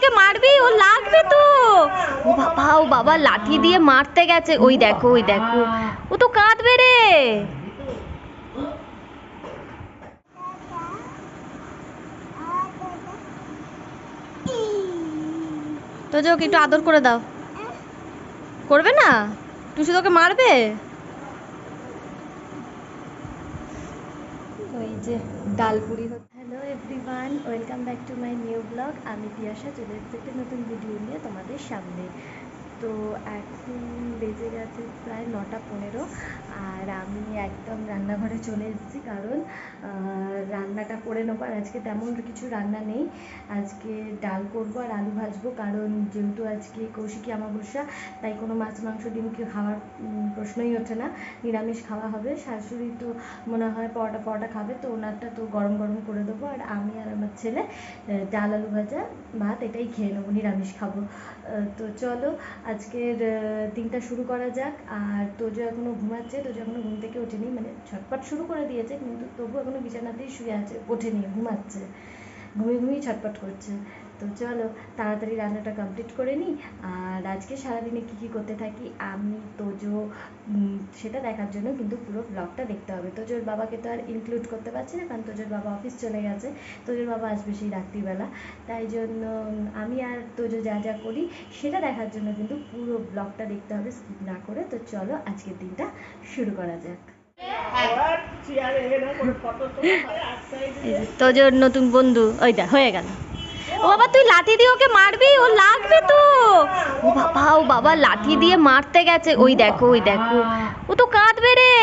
ওকে মারবি, ও লাগবে তো। ও বাবা লাঠি দিয়ে মারতে গেছে, ওই দেখো ওই দেখো, ও তো কাঁদবে রে। তো যে ওকে একটু আদর করে দাও। করবে না? টুসি তোকে মারবে। ওই যে ডালপুরি হচ্ছে। Hello everyone, welcome back to my new blog. আমি পিয়াসা চলে এসেছি একটা নতুন ভিডিও নিয়ে তোমাদের সামনে। তো এখন বেজে গেছে প্রায় 9:15 আর আমি একদম রান্নাঘরে চলে এসেছি, কারণ রান্নাটা করে নেবো। আর আজকে তেমন কিছু রান্না নেই, আজকে ডাল করবো আর আলু ভাজবো, কারণ যেহেতু আজকে কৌশিকী অমাবস্যা, তাই কোনো মাছ মাংস ডিম খাওয়ার প্রশ্নই ওঠে না, নিরামিষ খাওয়া হবে। শাশুড়ি তো মনে হয় পরোটা খাবে, তো ওনারটা তো গরম গরম করে দেবো, আর আমি আর আমার ছেলে ডাল আলু ভাজা ভাত এটাই খেয়ে নেবো, নিরামিষ খাবো। তো চলো আজকের দিনটা শুরু করা যাক। আর তোজো এখনো ঘুমাচ্ছে, তোজো এখনো ঘুম থেকে ওঠেনি, মানে ছটপট শুরু করে দিয়েছে কিন্তু তবু এখনো বিছানাতেই শুয়ে আছে, ওঠেনি, ঘুমাচ্ছে, ঘুমিয়ে ছটপট করছে। তো চলো তাড়াতাড়ি রান্নাটা কমপ্লিট করে নিই। আর আজকে সারাদিনে কী কী করতে থাকি আমি, তোজো, সেটা দেখার জন্য কিন্তু পুরো ব্লগটা দেখতে হবে। তোজোর বাবাকে তো আর ইনক্লুড করতে পারছি না, কারণ তোজোর বাবা অফিস চলে গেছে, তোজোর বাবা আসবে সেই রাত্রিবেলা। তাই জন্য আমি আর তোজো যা যা করি সেটা দেখার জন্য কিন্তু পুরো ব্লগটা দেখতে হবে, স্কিপ না করে। তো চলো আজকের দিনটা শুরু করা যাক। তোজোর নতুন বন্ধু, ওইটা হয়ে গেল। ও বাবা তুই লাঠি দিয়ে ওকে মারবি, ও লাগবে তো। ও বাবা লাঠি দিয়ে মারতে গেছে, ওই দেখো ওই দেখো, ও তো কাঁদবে রে।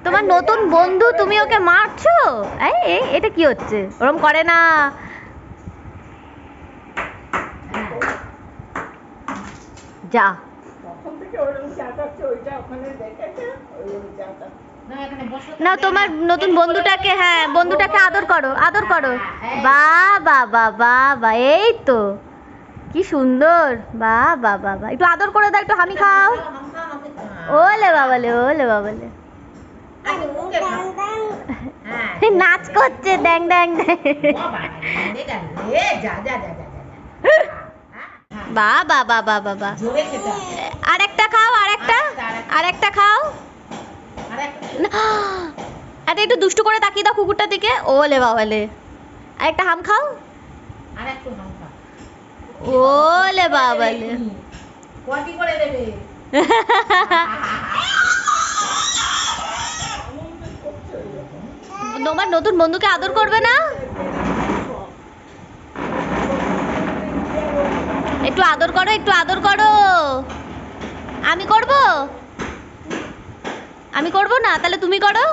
তোমার নতুন বন্ধু, তুমি ওকে মারছো? এটা কি হচ্ছে? ওরম করে না। যা না, তোমার নতুন বন্ধুটাকে, হ্যাঁ বন্ধুটাকে আদর করো, আদর করো। বাবা বাবা বা, এই তো কি সুন্দর, বাবা বাবা, একটু আদর করে দাও, একটু হামি খাও। ওলে বাবালে, ওলে বাবালে, নাচ করছে ড্যাং ড্যাং বাবা বাবা বাবা। আরেকটা খাও, আরেকটা খাও। আরে একটু দুষ্টু করে তাকিয়ে দাও কুকুরটার দিকে, ওলে বাবালে। আরেকটা হাম খাও, ওলে বাবালে। তোমার নতুন বন্ধুকে আদর করবে না? একটু আদর করো, একটু আদর করো। আমি করব না, তাহলে তুমি করো।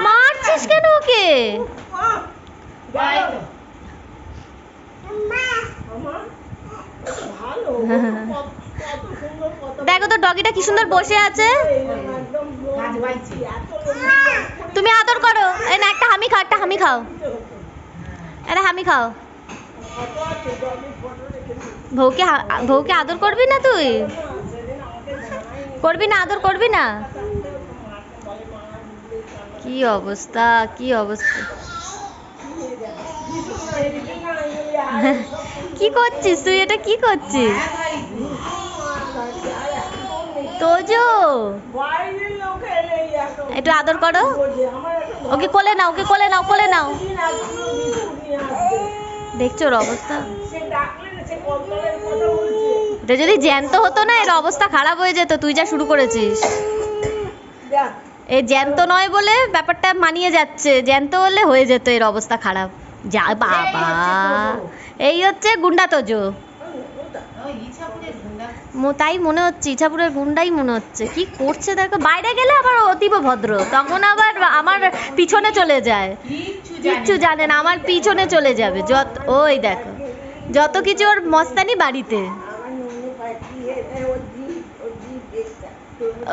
মারছিস কেন ওকে? দেখো তো ডগিটা কি সুন্দর বসে আছে। তুমি আদর করো। এই না, একটা হামি খাও, একটা হামি খাও, আরে হামি খাও। বউকে আদর করবি না? তুই করবি না? আদর করবি না? কি অবস্থা, কি অবস্থা। কি করছিস তুই? এটা কি করছিস? তোজো একটু আদর করো, ওকে কোলে নাও, ওকে কোলে নাও, কোলে নাও। দেখছো ওর অবস্থা? এটা যদি জ্যান্ত হতো না, এর অবস্থা খারাপ হয়ে যেত। তুই যা শুরু করেছিস। এই জ্যান্ত নয় বলে ব্যাপারটা মানিয়ে যাচ্ছে, জ্যান্ত হলে হয়ে যেত এর অবস্থা খারাপ। যা বাবা, এই হচ্ছে গুন্ডা তোজো। তাই মনে হচ্ছে, ইছাপুরের গুন্ডাই মনে হচ্ছে। কি করছে দেখো, বাইরে গেলে আবার অতীব ভদ্র, তখন আবার আমার পিছনে চলে যায়, কিচ্ছু জানে না, আমার পিছনে চলে যাবে। ওই দেখো যত কিছু ওর মস্তানি বাড়িতে।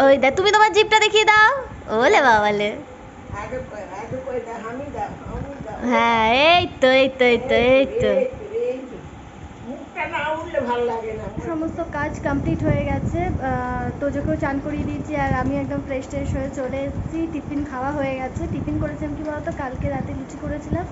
ওই দেখ, তুমি তোমার জিপটা দেখিয়ে দাও। ওলে বাবালে, হ্যাঁ এই তো এই তো এই তো এই তো। ভালো লাগে না। সমস্ত কাজ কমপ্লিট হয়ে গেছে, তোজোকেও চান করিয়ে দিয়েছি আর আমি একদম ফ্রেশ ট্রেশ হয়ে চলে এসেছি। টিফিন খাওয়া হয়ে গেছে। টিফিন করেছিলাম কি বলতো, কালকে রাতে লুচি করেছিলাম,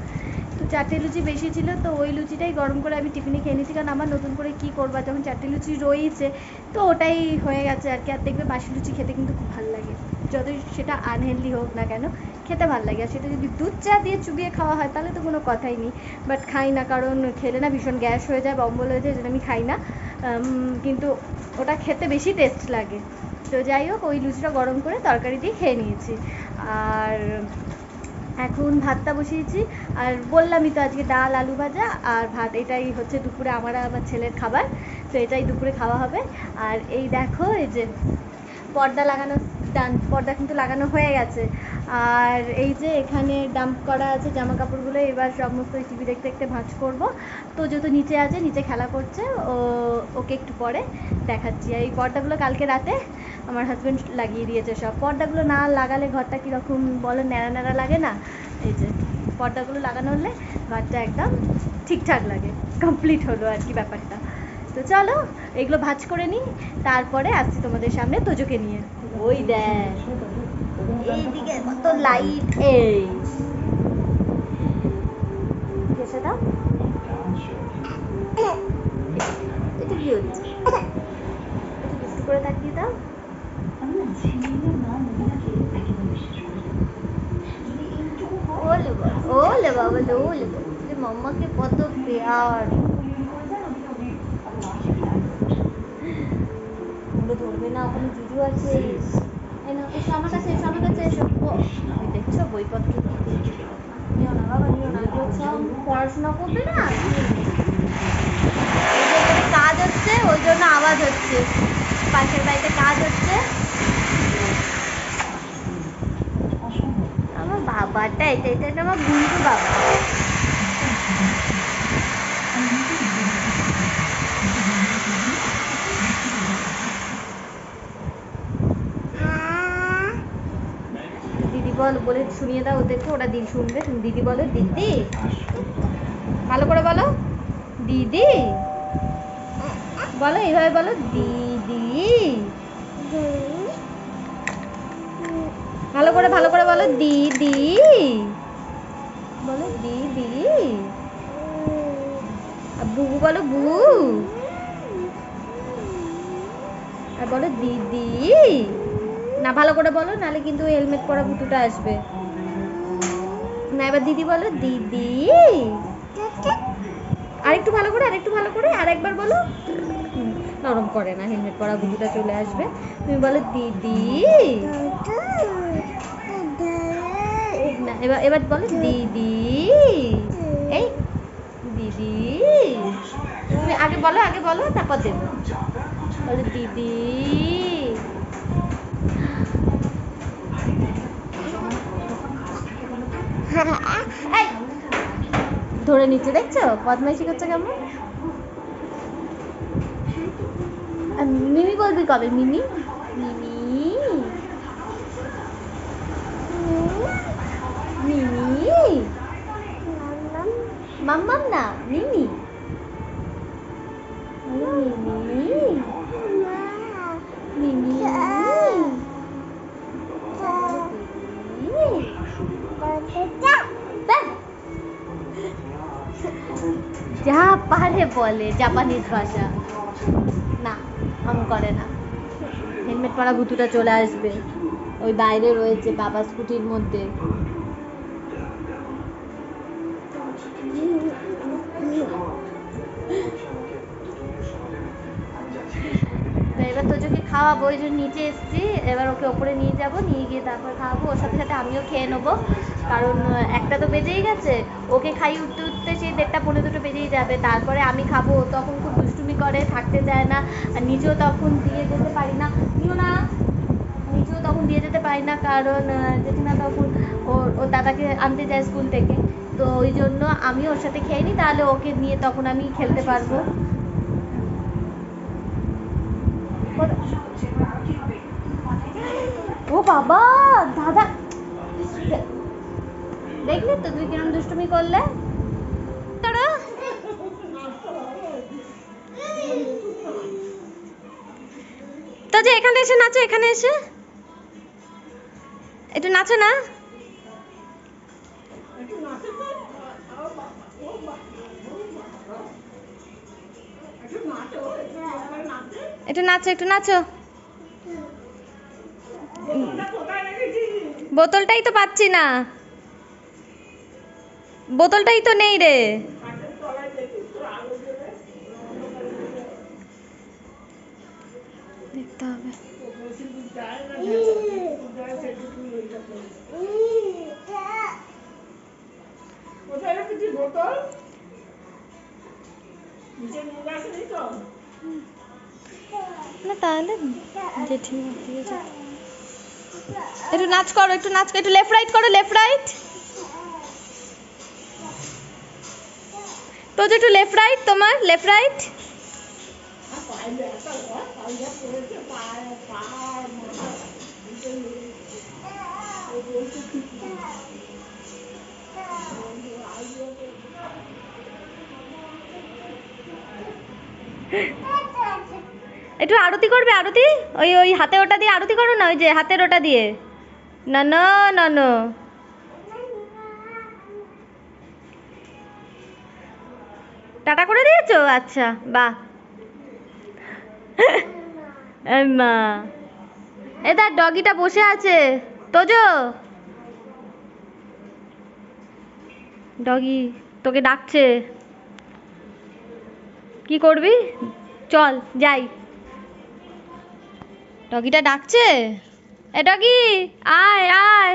তো 4টে লুচি বেশি ছিল, তো ওই লুচিটাই গরম করে আমি টিফিনে খেয়ে নিয়েছি, কারণ আমার নতুন করে কী করবো যখন 4টে লুচি রয়েছে, তো ওটাই হয়ে গেছে আর কি। আর দেখবে বাসি লুচি খেতে কিন্তু খুব ভালো লাগে, যতই সেটা আনহেলদি হোক না কেন, খেতে ভালো লাগে। আর সেটা যদি দুধ চা দিয়ে চুবিয়ে খাওয়া হয় তাহলে তো কোনো কথাই নেই, বাট খাই না, কারণ খেলে না ভীষণ গ্যাস হয়ে যায়, অম্বল হয়ে যায়, যেটা আমি খাই না। কিন্তু ওটা খেতে বেশি টেস্ট লাগে। তো যাই হোক, ওই লুচিটা গরম করে তরকারি দিয়ে খেয়ে নিয়েছি। আর এখন ভাতটা বসিয়েছি, আর বললামই তো আজকে ডাল আলু ভাজা আর ভাত, এটাই হচ্ছে দুপুরে আমার ছেলের খাবার, তো এটাই দুপুরে খাওয়া হবে। আর এই দেখো, এই যে পর্দা লাগানো, পর্দা কিন্তু লাগানো হয়ে গেছে। আর এই যে এখানে ডাম্প করা আছে জামা কাপড়গুলো, এবার সমস্ত টিভি দেখতে দেখতে ভাঁজ করবো। তো যেহেতু নিচে আছে, নিচে খেলা করছে, ওকে একটু পরে দেখাচ্ছি। আর এই পর্দাগুলো কালকে রাতে আমার হাজব্যান্ড লাগিয়ে দিয়েছে সব। পর্দাগুলো না লাগালে ঘরটা কীরকম বলো, ন্যাড়া ন্যাড়া লাগে না? এই যে পর্দাগুলো লাগানো হলে ঘরটা একদম ঠিকঠাক লাগে, কমপ্লিট হলো আর কি ব্যাপারটা। তো চলো এগুলো ভাঁজ করে নিই, তারপরে আসছি তোমাদের সামনে তোজোকে নিয়ে। ওই দেখ এইদিকে কত লাইট, এই কেসে দাও, এটা কি হচ্ছে, একটু করে তাকিয়ে দাও। ওলে বাবা, ওলে মাম্মাকে কত প্যার। ধরবে না, ওখানে জুজু আছে। এসো আমার কাছে, এসো আমার কাছে, এসো। দেখছো বইপত্র নিও না বাবা, নিও না, পড়াশোনা করবে না। কাজ হচ্ছে, ওই জন্য আওয়াজ হচ্ছে, পাশের বাড়িতে কাজ হচ্ছে। আমার বাবাটা, এটা আমার বুনটু বাবা। দিদি বল বলে শুনিয়ে দাও ওদেরকে, ওরা দিদি শুনবে। তুমি দিদি বলো, দিদি ভালো করে বলো, দিদি বলো, এইভাবে বলো, দিদি ভালো করে বলো, দিদি বলো, দিদি। আর বুবু বলো, বু। আর বলো দিদি, না ভালো করে বলো, নাহলে কিন্তু হেলমেট পরা ভুতুটা আসবে না। এবার দিদি বলো, দিদি। আরেকটু ভালো করে, আরেকবার বলো। নরম করে না, হেলমেট পরা ভুতুটা চলে আসবে। তুমি বলো দিদি। না এবার বলো দিদি। এই দিদি, তুমি আগে বলো তারপর দেবো। বলো দিদি। ধরে নিচ্ছে, দেখছো বদমাইশি করছে কেমন। মিমি বলবি কবে, মিমি মিমি মিমি, মাম্মাম না, মিমি মিমি মিমি। যা পারে বলে জাপানিজ ভাষা, না আমি করে না। হেলমেট পরা ভুতুটা চলে আসবে, ওই বাইরে রয়েছে বাবা স্কুটির মধ্যে। এবার তোজোকে খাওয়াবো, ওই জন্য নিচে এসেছি। এবার ওকে ওপরে নিয়ে যাব, নিয়ে গিয়ে তারপর খাওয়াবো। ওর সাথে সাথে আমিও খেয়ে নেবো, কারণ একটা তো বেজেই গেছে। ওকে খাই উঠতে উঠতে সেই 1:30 পৌনে 2 বেজেই যাবে। তারপরে আমি খাবো, তখন খুব দুষ্টুমি করে, থাকতে দেয় না। আর নিজেও তখন দিয়ে যেতে পারি না, নিও না, নিজেও তখন দিয়ে যেতে পারি না, কারণ জেঠিমা তখন ওর দাদাকে আনতে যায় স্কুল থেকে। তো ওই জন্য আমি ওর সাথে খেয়ে নিই, তাহলে ওকে নিয়ে তখন আমি খেলতে পারবো। ও বাবা, দাদা দেখলি তো তুই কিরম দুষ্টুমি করলে। যে এখানে এসে নাচো, এখানে এসে একটু নাচো না। একটু নাচো, একটু নাচো। বোতলটাই তো পাচ্ছি না, বোতলটাই তো নেই রে। দেখতে হবে। না তাহলে জেঠিমা দিয়ে যাও। একটু নাচ করো, একটু নাচ করো, একটু লেফট রাইট করো, লেফট রাইট। তো যে একটু লেফট রাইট, তোমার লেফট রাইট। একটু আরতি করবে, আরতি। ওই ওই হাতে ওটা দিয়ে আরতি করো না, ওই যে হাতের ওটা দিয়ে। না না না না, টাটা করে দিয়েছো, আচ্ছা বাহ। মা এ দেখ ডগিটা বসে আছে। তোজো, ডগি তোকে ডাকছে, কি করবি? চল যাই। ডগিটা ডাকছে, এ ডগি আয় আয়।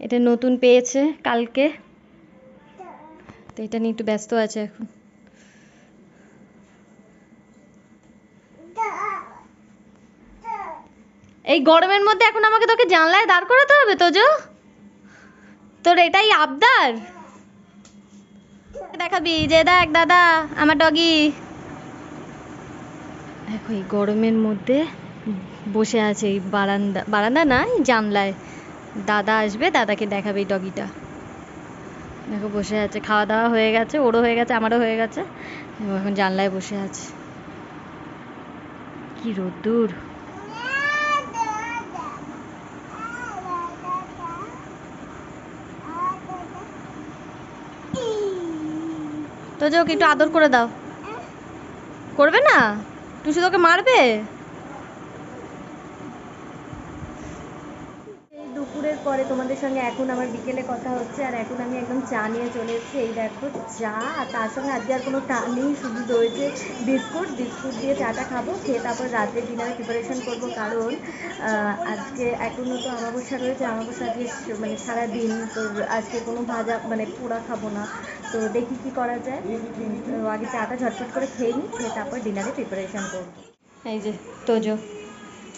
এটা নতুন পেয়েছে কালকে, তো এটা নিয়ে একটু ব্যস্ত আছে এখন। এই গরমের মধ্যে এখন আমাকে তোকে জানলায় দাঁড় করাতে হবে তোজো? তোর এটাই আবদার? দেখাবি যে দেখ দাদা আমার ডগি। দেখো এই গরমের মধ্যে বসে আছে এই বারান্দা, বারান্দা না এই জানলায়। দাদা আসবে, দাদাকে দেখাবে এই ডগিটা। দেখো বসে আছে, খাওয়া দাওয়া হয়ে গেছে, ওরও হয়ে গেছে, আমারও হয়ে গেছে, এখন জানলায় বসে আছে। কি রোদ্দুর। তো যে ওকে একটু আদর করে দাও। করবে না? টুসু তোকে মারবে? এই দুপুরের পরে তোমাদের সঙ্গে এখন আমার বিকেলে কথা হচ্ছে, আর এখন আমি একদম চা নিয়ে চলে এসেছি। এই দেখো চা, আর তার সঙ্গে আজকে আর কোনো টা নেই, শুধু রয়েছে বিস্কুট। বিস্কুট দিয়ে চাটা খাবো, খেয়ে তারপর রাতে ডিনারে প্রিপারেশন করবো। কারণ আজকে এখনও তো আমাবস্যা রয়েছে, আমাবস্যা আজকে মানে সারাদিন। তো আজকে কোনো ভাজা মানে পোড়া খাবো না, তো দেখি কি করা যায়। তো আগে চাটা ঝটপট করে খেয়ে নিই, খেয়ে তারপর ডিনারে প্রিপারেশন করবো। এই যে তোজো,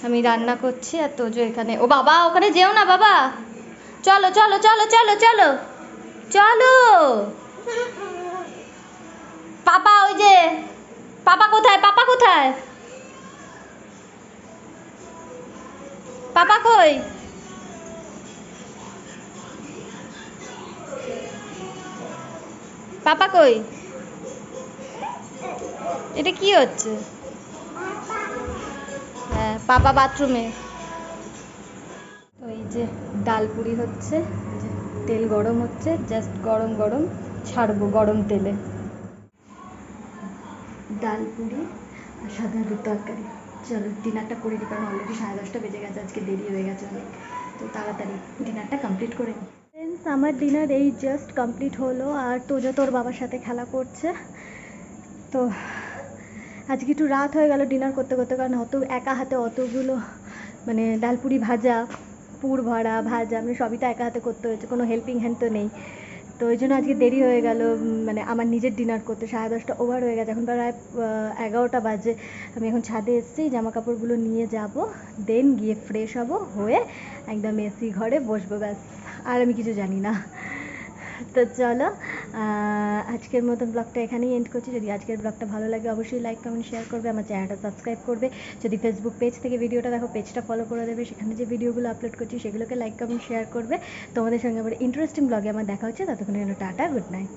আমি রান্না করছি আর তোজো এখানে। ও বাবা ওখানে যেও না বাবা, চলো চলো চলো চলো চলো চলো। পাপা ওই যে, পাপা কোথায়, পাপা কোথায়, পাপা কই? পাপা কই? এটা কি হচ্ছে? হ্যাঁ পাপা বাথরুমে। ওই যে ডাল পুরি হচ্ছে, তেল গরম হচ্ছে, জাস্ট গরম গরম ছাড়বো গরম তেলে। ডাল পুরি আর সাদা আলুর তরকারি। চলো ডিনারটা করে নিই, কারণ অলরেডি 10:30 বেজে গেছে, আজকে দেরি হয়ে গেছে অনেক। তো তাড়াতাড়ি ডিনারটা কমপ্লিট করে নিই। ফ্রেন্ডস আমার ডিনার এই জাস্ট কমপ্লিট হলো, আর তোজো তোর বাবার সাথে খেলা করছে। তো আজকে একটু রাত হয়ে গেল ডিনার করতে করতে, কারণ অত একা হাতে অতগুলো মানে ডালপুরি ভাজা, পুর ভরা ভাজা, মানে সবই তো একা হাতে করতে হয়েছে, কোনো হেল্পিং হ্যান্ড তো নেই। তো ওই জন্য আজকে দেরি হয়ে গেল, মানে আমার নিজের ডিনার করতে 10:30 ওভার হয়ে গেছে, এখন প্রায় 11টা বাজে। আমি এখন ছাদে এসেছি, জামা কাপড়গুলো নিয়ে যাব, দেন গিয়ে ফ্রেশ হব, হয়ে একদম এসি ঘরে বসবো, ব্যাস। আর আমি কিছু জানি না। তো চলো আজকের মতন ব্লগটা এখানেই এন্ড করছি। যদি আজকের ব্লগটা ভালো লাগে অবশ্যই লাইক কমেন্ট শেয়ার করবে, আমার চ্যানেলটা সাবস্ক্রাইব করবে। যদি ফেসবুক পেজ থেকে ভিডিওটা দেখো, পেজটা ফলো করে দেবে, সেখানে যে ভিডিওগুলো আপলোড করছি সেগুলোকে লাইক কমেন্ট শেয়ার করবে। তোমাদের সঙ্গে আবার ইন্টারেস্টিং ব্লগে আমার দেখা হচ্ছে, ততক্ষণের জন্য টাটা, গুড নাইট।